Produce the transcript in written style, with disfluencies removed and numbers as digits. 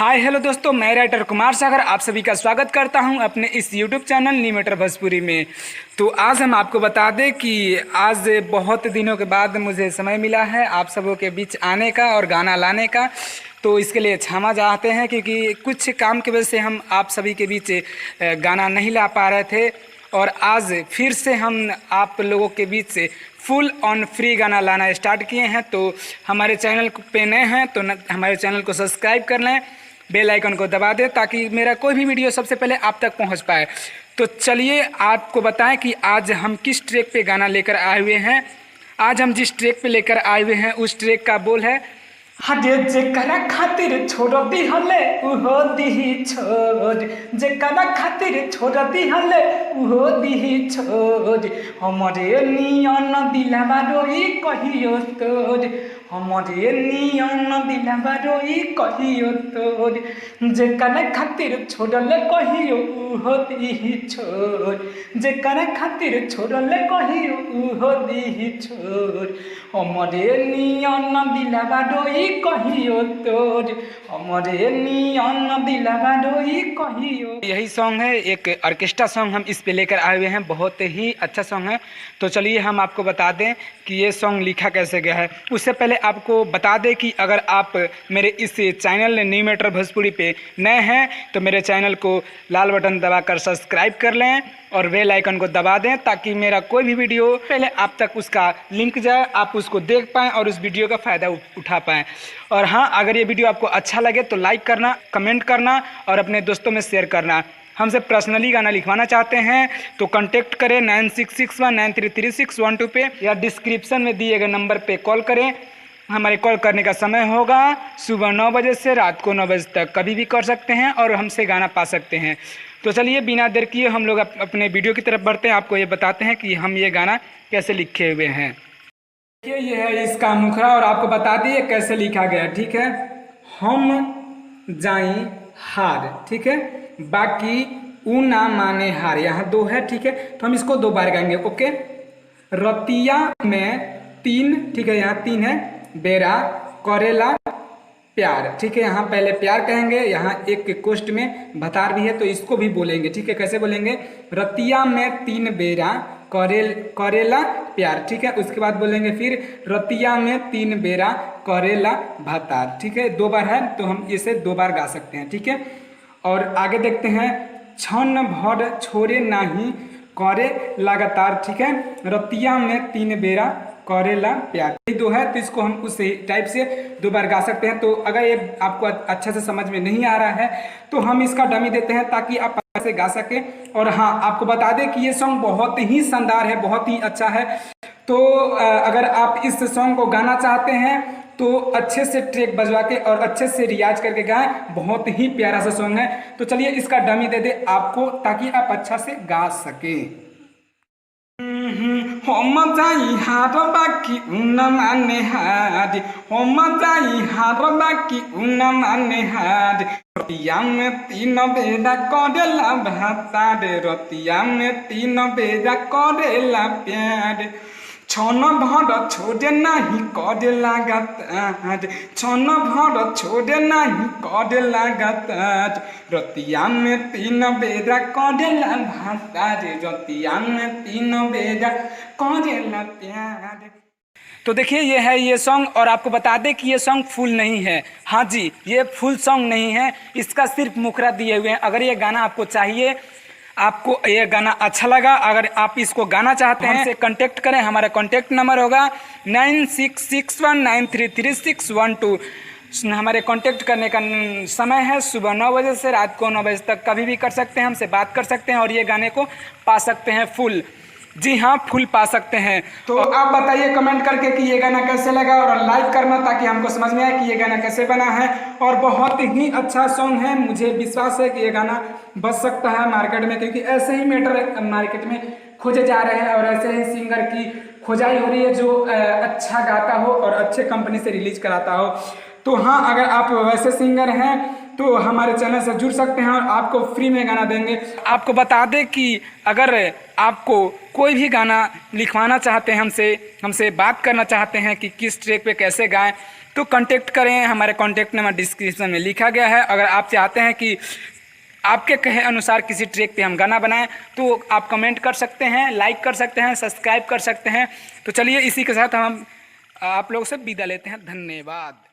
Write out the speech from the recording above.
Hi hello दोस्तों, मैं writer Kumar Sagar आप सभी का स्वागत करता हूं अपने इस YouTube channel new matter Bhojpuri में। तो आज हम आपको बता दें कि आज बहुत दिनों के बाद मुझे समय मिला है आप सबों के बीच आने का और गाना लाने का। तो इसके लिए क्षमा चाहते हैं क्योंकि कुछ काम की वजह से हम आप सभी के बीच गाना नहीं ला पा रहे थे, और आज फिर से हम आप लोगों के बीच से फुल ऑन फ्री गाना लाना स्टार्ट किए हैं। तो हमारे चैनल पे नए हैं तो हमारे चैनल को सब्सक्राइब कर लें, बेल आइकन को दबा दें ताकि मेरा कोई भी वीडियो सबसे पहले आप तक पहुंच पाए। तो चलिए आपको बताएं कि आज हम किस ट्रैक पे गाना लेकर आए हुए हैं। आज हम जिस ट्रैक पे लेकर आए हुए हैं उस ट्रैक का बोल है, हटे जेकरा खातिर छोड़ दी हले उहो दी छोड़, जेकरा खातिर छोड़ दी हले उहो दी छोड़, हमरे नियन दिलवा रोई कहियो तोड़, हमरे नियन दिलवा रोई कहियो तोड़, जेकरा खातिर छोड़ले कहियो उहो दी छोड़, जेकरा खातिर छोड़ले कहियो उहो दी छोड़, हमरे नियन दिलवा रोई कहियो तोड़, हमरे नियन दिलवा रोई कहियो। यही सॉन्ग है, एक ऑर्केस्ट्रा सॉन्ग हम इस पे लेकर आए हुए हैं, बहुत ही अच्छा सॉन्ग है। तो चलिए हम आपको बता दें कि ये सॉन्ग लिखा कैसे गया है। उससे पहले आपको बता दें कि अगर आप मेरे इस चैनल न्यू मैटर भोजपुरी पे नए हैं तो मेरे चैनल को लाल बटन दबाकर सब्सक्राइब कर लें और बेल आइकन को दबा दें ताकि मेरा कोई भी वीडियो पहले आप तक उसका लिंक जाए, आप उसको देख पाएँ और उस वीडियो का फ़ायदा उठा पाएँ। और हाँ, अगर ये वीडियो आपको अच्छा लगे तो लाइक करना, कमेंट करना और अपने दोस्तों में शेयर करना। हमसे पर्सनली गाना लिखवाना चाहते हैं तो कांटेक्ट करें 9661933612 पे या डिस्क्रिप्शन में दिए गए नंबर पे कॉल करें। हमारे कॉल करने का समय होगा सुबह 9 बजे से रात को 9 बजे तक, कभी भी कर सकते हैं और हमसे गाना पा सकते हैं। तो चलिए बिना देर किए हम लोग अपने वीडियो की तरफ बढ़ते हैं। आपको ये बताते हैं कि हम ये गाना कैसे लिखे हुए हैं। देखिए ये है इसका मुखड़ा और आपको बता दिए कैसे लिखा गया, ठीक है। हम जाई हार, ठीक है, बाकी ऊ ना माने हार, यहाँ दो है, ठीक है। तो हम इसको 2 बार गाएंगे, ओके। रतिया में 3, ठीक है, यहाँ 3 है, बेरा करेला प्यार, ठीक है। यहाँ पहले प्यार कहेंगे, यहाँ एक कोष्ट में भतार भी है तो इसको भी बोलेंगे, ठीक है। कैसे बोलेंगे? रतिया में 3 बेरा करेला प्यार, ठीक है। उसके बाद बोलेंगे फिर रतिया में 3 बेरा करेला भतार, ठीक है। 2 बार है तो हम इसे 2 बार गा सकते हैं, ठीक है। और आगे देखते हैं, क्षण भर छोड़े नहीं करे लगातार, ठीक है। रतिया में 3 बेरा करेला प्यार, ये 2 है तो इसको हम उस टाइप से 2 बार गा सकते हैं। तो अगर ये आपको अच्छा से समझ में नहीं आ रहा है तो हम इसका डमी देते हैं ताकि आप से गा सके। और हाँ, आपको बता दें कि ये सॉन्ग बहुत ही शानदार है, बहुत ही अच्छा है। तो अगर आप इस सॉन्ग को गाना चाहते हैं तो अच्छे से ट्रैक बजवा के और अच्छे से रियाज करके गाएं, बहुत ही प्यारा सा सॉन्ग है। तो चलिए इसका डमी दे दे आपको ताकि आप अच्छा से गा सके। हम जाई हार बाकी उन माने हार, हम जाई हार बाकी उन माने हार, रतिया में 3 बेरा करेला भतार, रतिया में 3 बेरा करेला प्यार, क्षण भर छोड़े नहीं करे लगातार, क्षण भर छोड़े नहीं करे लगातार, रतिया में 3 बेरा करेला भतार, रतिया में 3 बेरा करेला प्यार। तो देखिए ये है ये सॉन्ग, और आपको बता दें कि ये सॉन्ग फुल नहीं है। हाँ जी, ये फुल सॉन्ग नहीं है, इसका सिर्फ मुखड़ा दिए हुए हैं। अगर ये गाना आपको चाहिए, आपको ये गाना अच्छा लगा, अगर आप इसको गाना चाहते हैं हमसे कांटेक्ट करें। हमारा कांटेक्ट नंबर होगा 9661933612। हमारे कांटेक्ट करने का समय है सुबह 9 बजे से रात को 9 बजे तक, कभी भी कर सकते हैं, हमसे बात कर सकते हैं और ये गाने को पा सकते हैं फुल। जी हाँ, फुल पा सकते हैं। तो आप बताइए कमेंट करके कि ये गाना कैसे लगा और लाइक करना ताकि हमको समझ में आए कि ये गाना कैसे बना है। और बहुत ही अच्छा सॉन्ग है, मुझे विश्वास है कि ये गाना बच सकता है मार्केट में, क्योंकि ऐसे ही मैटर मार्केट में खोजे जा रहे हैं और ऐसे ही सिंगर की खोजाई हो रही है जो अच्छा गाता हो और अच्छे कंपनी से रिलीज कराता हो। तो हाँ, अगर आप वैसे सिंगर हैं तो हमारे चैनल से जुड़ सकते हैं और आपको फ्री में गाना देंगे। आपको बता दें कि अगर आपको कोई भी गाना लिखवाना चाहते हैं हमसे बात करना चाहते हैं कि किस ट्रैक पे कैसे गाएं, तो कांटेक्ट करें। हमारे कांटेक्ट नंबर डिस्क्रिप्शन में लिखा गया है। अगर आप चाहते हैं कि आपके कहे अनुसार किसी ट्रैक पे हम गाना बनाएं तो आप कमेंट कर सकते हैं, लाइक कर सकते हैं, सब्सक्राइब कर सकते हैं। तो चलिए इसी के साथ हम आप लोगों से विदा लेते हैं। धन्यवाद।